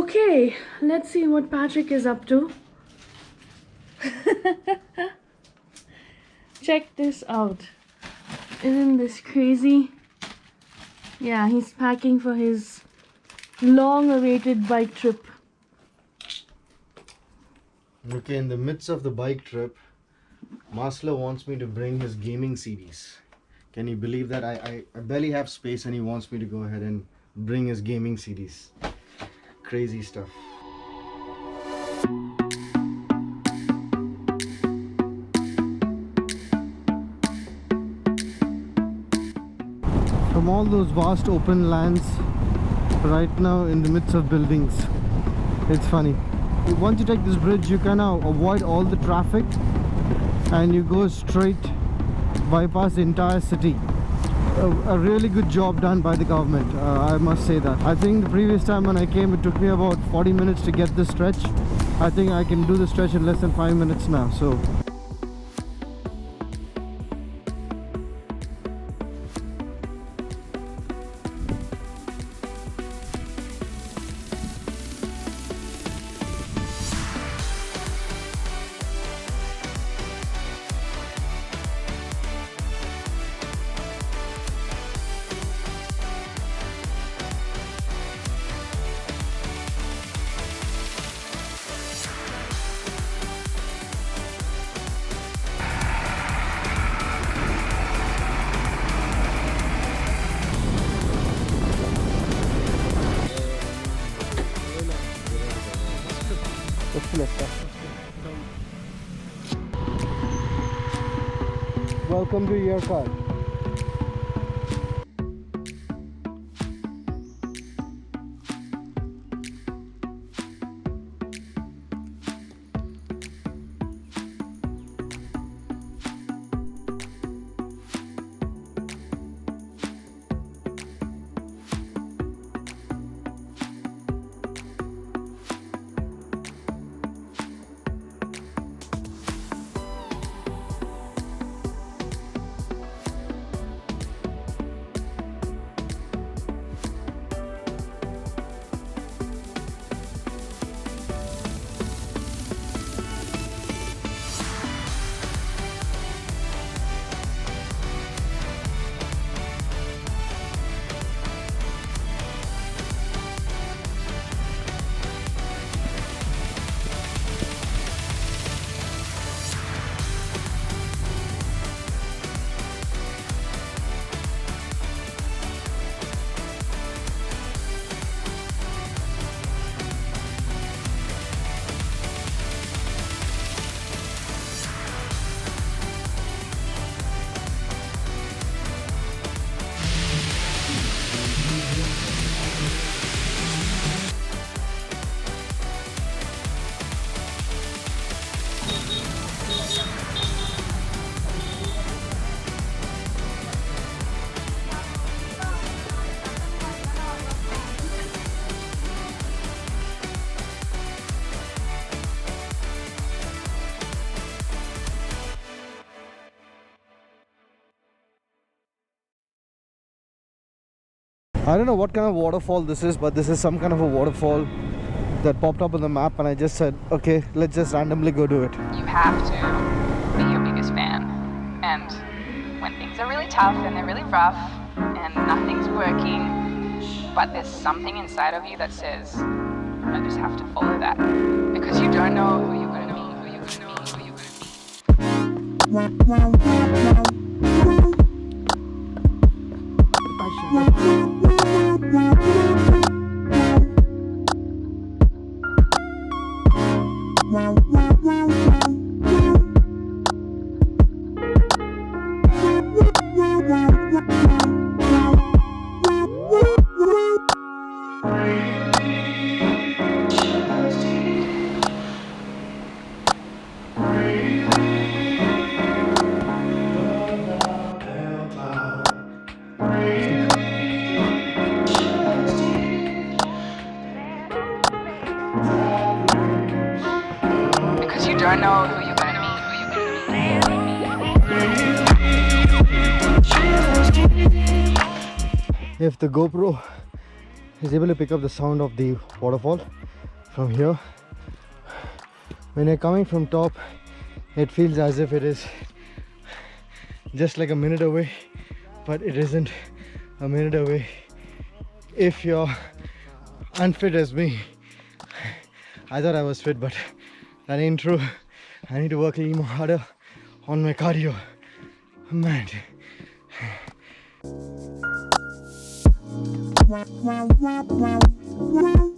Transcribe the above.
Okay, let's see what Patrick is up to. Check this out. Isn't this crazy? Yeah, he's packing for his long-awaited bike trip. Okay, in the midst of the bike trip, Maslow wants me to bring his gaming CDs. Can you believe that? I barely have space and he wants me to go ahead and bring his gaming CDs. Crazy stuff. From all those vast open lands, right now in the midst of buildings, it's funny. Once you take this bridge, you can now avoid all the traffic and you go straight, bypass the entire city. A really good job done by the government, I must say that. I think the previous time when I came, it took me about 40 minutes to get this stretch. I think I can do the stretch in less than 5 minutes now. So welcome to your car. I don't know what kind of waterfall this is, but this is some kind of a waterfall that popped up on the map and I just said, okay, let's just randomly go do it. You have to be your biggest fan. And when things are really tough and they're really rough and nothing's working, but there's something inside of you that says, I just have to follow that. Because you don't know who you're going to be, who you're going to be, who you're going to be. Don't know who you're gonna If the GoPro is able to pick up the sound of the waterfall from here. When you're coming from top, it feels as if it is just like a minute away, but it isn't a minute away. If you're unfit as me, I thought I was fit, but that ain't true. I need to work a little more harder on my cardio. Man. Wow, wow, wow, wow, wow.